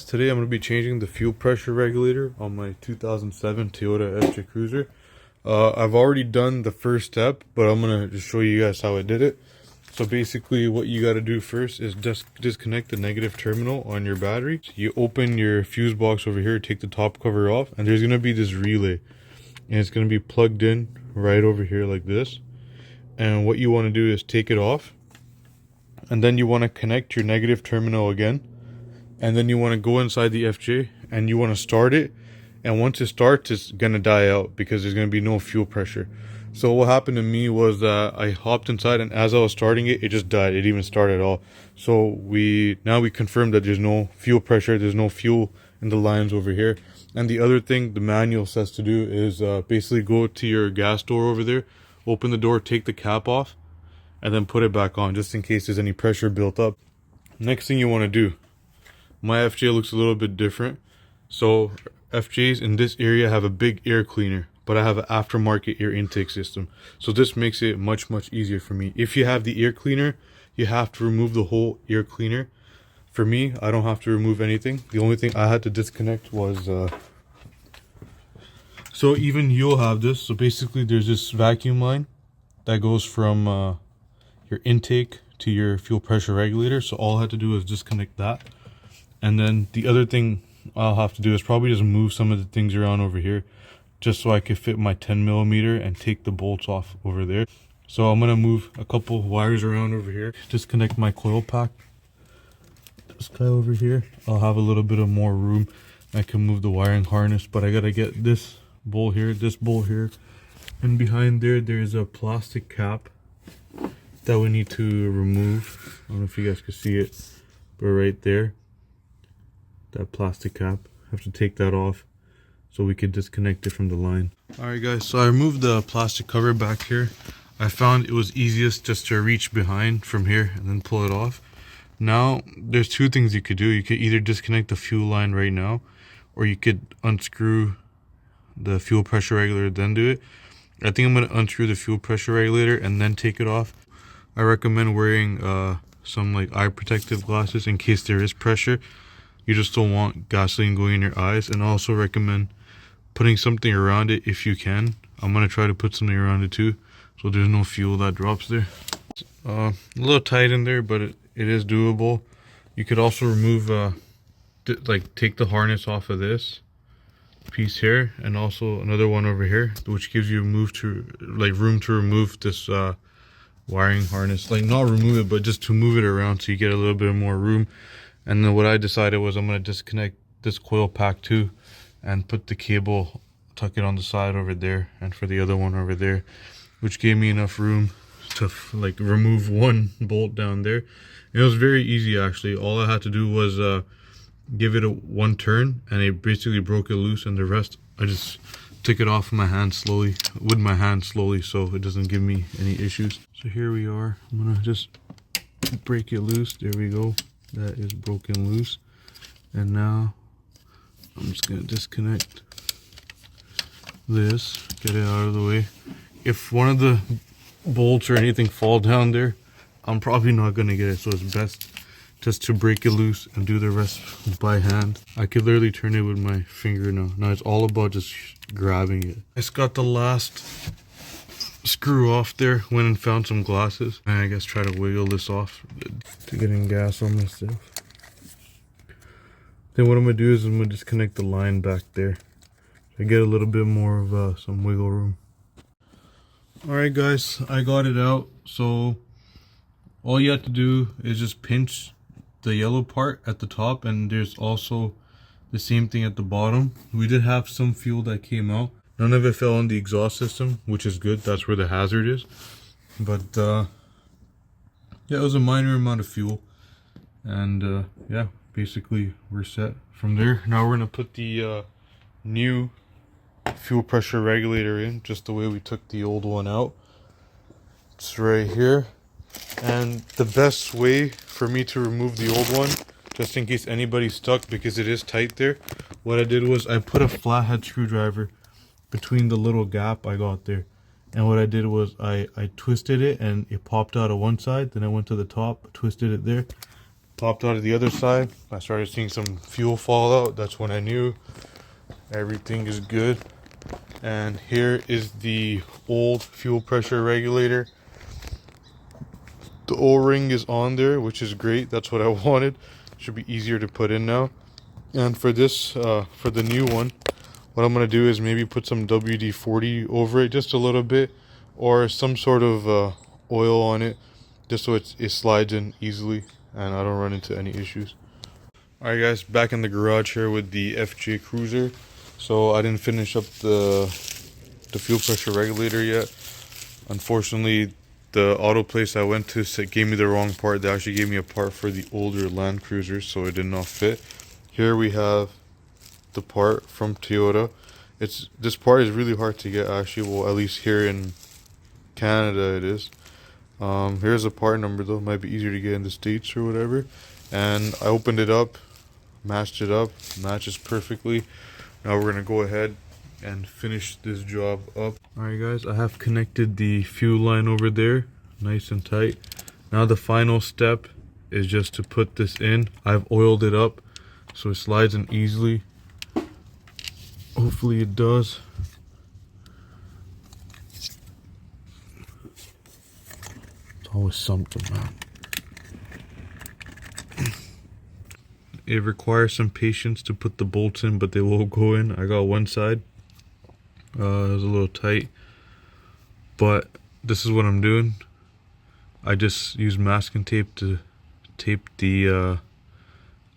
today I'm going to be changing the fuel pressure regulator on my 2007 Toyota FJ Cruiser. I've already done the first step, but I'm going to just show you guys how I did it. So basically what you got to do first is just disconnect the negative terminal on your battery. You open your fuse box over here, take the top cover off, and there's going to be this relay. And it's going to be plugged in right over here like this. And what you want to do is take it off. And then you want to connect your negative terminal again. And then you want to go inside the FJ and you want to start it. And once it starts, it's going to die out because there's going to be no fuel pressure. So what happened to me was that I hopped inside, and as I was starting it, it just died. It didn't even start at all. So now we confirmed that there's no fuel pressure. There's no fuel in the lines over here. And the other thing the manual says to do is basically go to your gas door over there, open the door, take the cap off, and then put it back on just in case there's any pressure built up. Next thing you want to do, my FJ looks a little bit different. So FJs in this area have a big air cleaner, but I have an aftermarket air intake system. So this makes it much easier for me. If you have the air cleaner, you have to remove the whole air cleaner. For me, I don't have to remove anything. The only thing I had to disconnect was so even you'll have this. So basically there's this vacuum line that goes from your intake to your fuel pressure regulator. So all I had to do is disconnect that. And then the other thing I'll have to do is probably just move some of the things around over here just so I can fit my 10mm and take the bolts off over there. So I'm going to move a couple wires around over here. Disconnect my coil pack. This guy over here. I'll have a little bit of more room. I can move the wiring harness, but I got to get this bolt here, and behind there's a plastic cap that we need to remove. I don't know if you guys can see it, but right there, that plastic cap, I have to take that off so we can disconnect it from the line. Alright guys, so I removed the plastic cover back here. I found it was easiest just to reach behind from here and then pull it off. Now there's two things you could do. You could either disconnect the fuel line right now, or you could unscrew the fuel pressure regulator then do it. I think I'm going to unscrew the fuel pressure regulator and then take it off. I recommend wearing some like eye protective glasses in case there is pressure. You just don't want gasoline going in your eyes. And I also recommend putting something around it if you can. I'm going to try to put something around it too, so there's no fuel that drops there. A little tight in there, but it is doable. You could also remove take the harness off of this piece here, and also another one over here, which gives you room to remove this wiring harness. Like, not remove it, but just to move it around so you get a little bit more room. And then what I decided was I'm going to disconnect this coil pack too and put the cable, tuck it on the side over there, and for the other one over there, which gave me enough room to like remove one bolt down there. And it was very easy actually. All I had to do was give it one turn, and it basically broke it loose, and the rest I just took it off with my hand slowly so it doesn't give me any issues. So here we are. I'm gonna just break it loose. There we go. That is broken loose. And now I'm just gonna disconnect this, get it out of the way. If one of the bolts or anything fall down there, I'm probably not gonna get it, so it's best just to break it loose and do the rest by hand. I could literally turn it with my finger now. Now it's all about just grabbing it. I just got the last screw off there, went and found some glasses, and I guess try to wiggle this off to getting gas on myself. Then what I'm gonna do is I'm gonna disconnect the line back there. I get a little bit more of some wiggle room. Alright guys, I got it out. So all you have to do is just pinch the yellow part at the top, and there's also the same thing at the bottom. We did have some fuel that came out. None of it fell on the exhaust system, which is good. That's where the hazard is. But yeah, it was a minor amount of fuel, and yeah, basically we're set from there. Now we're gonna put the new fuel pressure regulator in, just the way we took the old one out. It's right here. And the best way for me to remove the old one, just in case anybody's stuck, because it is tight there, what I did was I put a flathead screwdriver between the little gap I got there. And what I did was I twisted it, and it popped out of one side. Then I went to the top, twisted it there, Popped out of the other side. I started seeing some fuel fall out. That's when I knew everything is good. And here is the old fuel pressure regulator. The O-ring is on there, which is great. That's what I wanted. Should be easier to put in now. And for this, for the new one, what I'm gonna do is maybe put some WD-40 over it, just a little bit, or some sort of oil on it, just so it slides in easily and I don't run into any issues. Alright guys, back in the garage here with the FJ Cruiser. So I didn't finish up the fuel pressure regulator yet. Unfortunately, the auto place I went to gave me the wrong part. They actually gave me a part for the older Land Cruisers, so it did not fit. Here we have the part from Toyota. This part is really hard to get actually, well, at least here in Canada it is. Here's a part number though, might be easier to get in the States or whatever. And I opened it up, matched it up, matches perfectly. Now we're gonna go ahead and finish this job up. Alright guys, I have connected the fuel line over there, nice and tight. Now the final step is just to put this in. I've oiled it up so it slides in easily. Hopefully it does. It's always something, man. It requires some patience to put the bolts in, but they will go in. I got one side. It was a little tight, but this is what I'm doing. I just use masking tape to tape the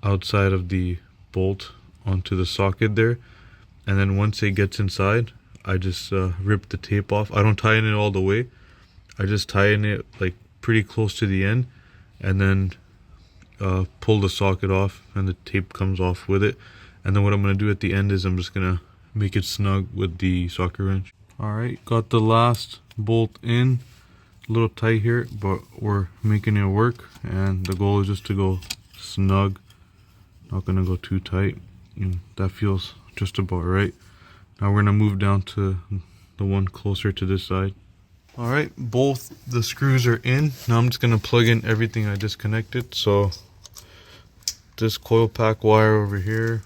outside of the bolt onto the socket there, and then once it gets inside, I just rip the tape off. I don't tie in it all the way. I just tie in it like pretty close to the end, and then pull the socket off, and the tape comes off with it. And then what I'm gonna do at the end is I'm just gonna make it snug with the socket wrench. Alright, got the last bolt in. A little tight here, but we're making it work, and the goal is just to go snug, not gonna go too tight. That feels just about right. Now we're gonna move down to the one closer to this side. Alright, both the screws are in. Now I'm just gonna plug in everything I disconnected. So this coil pack wire over here,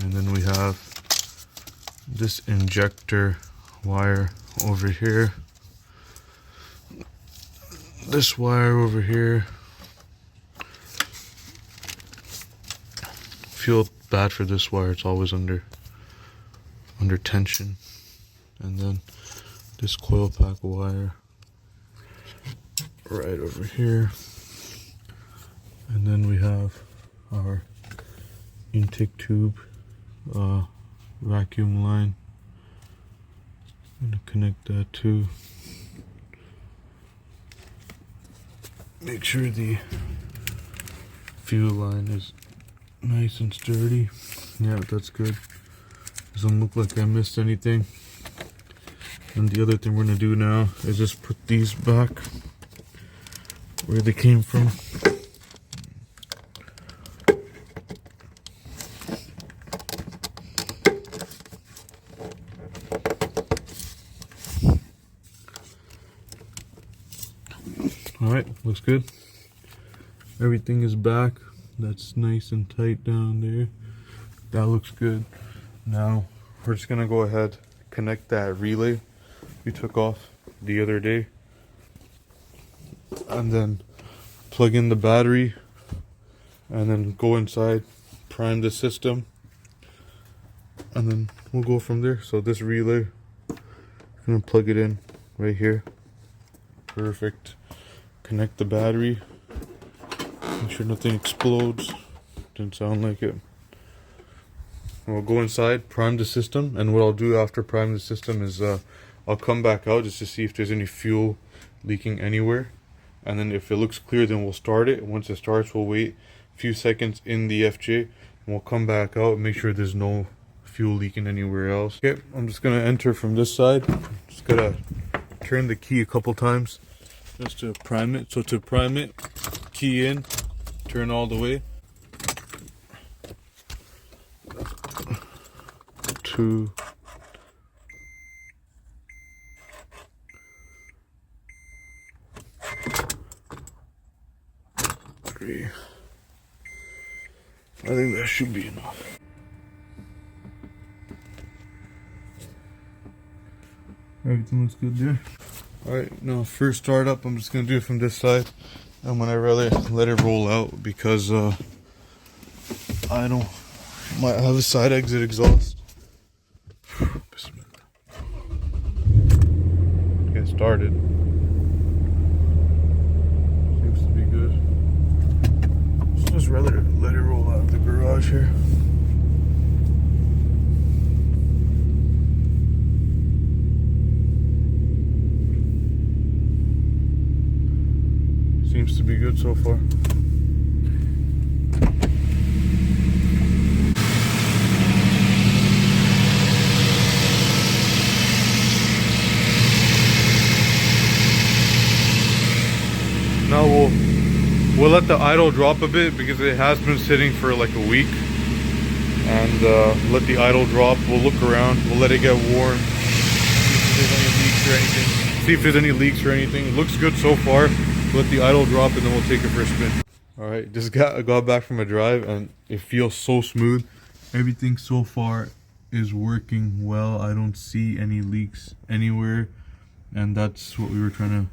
and then we have this injector wire over here, this wire over here. Feel bad for this wire, it's always under tension. And then this coil pack wire right over here, and then we have our intake tube vacuum line. I'm gonna connect that too. Make sure the fuel line is nice and sturdy. Yeah, that's good. Doesn't look like I missed anything. And the other thing we're gonna do now is just put these back where they came from. Alright, looks good. Everything is back. That's nice and tight down there. That looks good. Now we're just gonna go ahead, connect that relay we took off the other day, and then plug in the battery, and then go inside, prime the system, and then we'll go from there. So this relay, I'm gonna plug it in right here. Perfect. Connect the battery, make sure nothing explodes. Didn't sound like it. We'll go inside, prime the system, and what I'll do after priming the system is I'll come back out just to see if there's any fuel leaking anywhere, and then if it looks clear, then we'll start it. Once it starts, we'll wait a few seconds in the FJ, and we'll come back out and make sure there's no fuel leaking anywhere else. Okay, I'm just gonna enter from this side. Just gotta turn the key a couple times just to prime it. So to prime it, key in, turn all the way. 2, 3, I think that should be enough. Everything looks good there. Alright, now first startup, I'm just gonna do it from this side. I'm gonna rather let it roll out because I might have a side exit exhaust. Get started. Seems to be good. So just rather let it roll out of the garage here. Seems to be good so far. Now we'll let the idle drop a bit because it has been sitting for like a week. And let the idle drop. We'll look around. We'll let it get warm. See if there's any leaks or anything. It looks good so far. Let the idle drop and then we'll take it for a spin. Alright, just got back from a drive and it feels so smooth. Everything so far is working well. I don't see any leaks anywhere. And that's what we were trying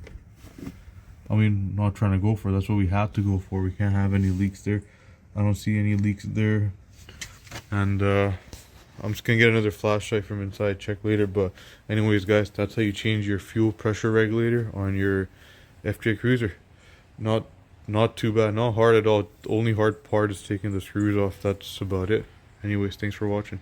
to, not trying to go for. That's what we have to go for. We can't have any leaks there. I don't see any leaks there. And I'm just gonna get another flashlight from inside, check later. But anyways guys, that's how you change your fuel pressure regulator on your FJ Cruiser. Not too bad, not hard at all. The only hard part is taking the screws off. That's about it. Anyways, thanks for watching.